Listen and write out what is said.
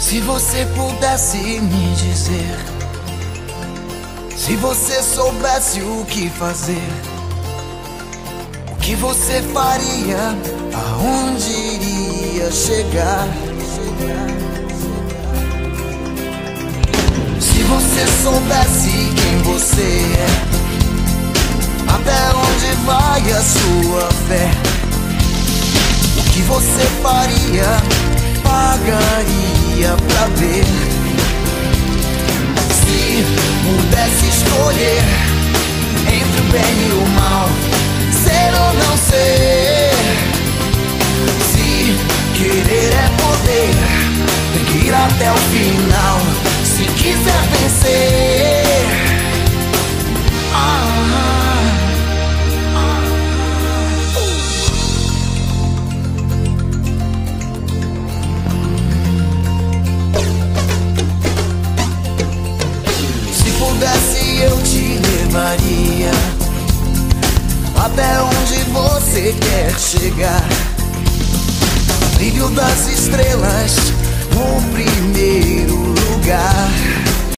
Se você pudesse me dizer, se você soubesse o que fazer, o que você faria, aonde iria chegar? Se você soubesse quem você é, até onde vai a sua fé, o que você faria, pagaria pra ver. Se pudesse escolher entre o bem e o mal, ser ou não ser, se querer é poder, tem que ir até o final, se quiser vencer. Se pudesse eu te levaria até onde você quer chegar, brilho das estrelas no primeiro lugar.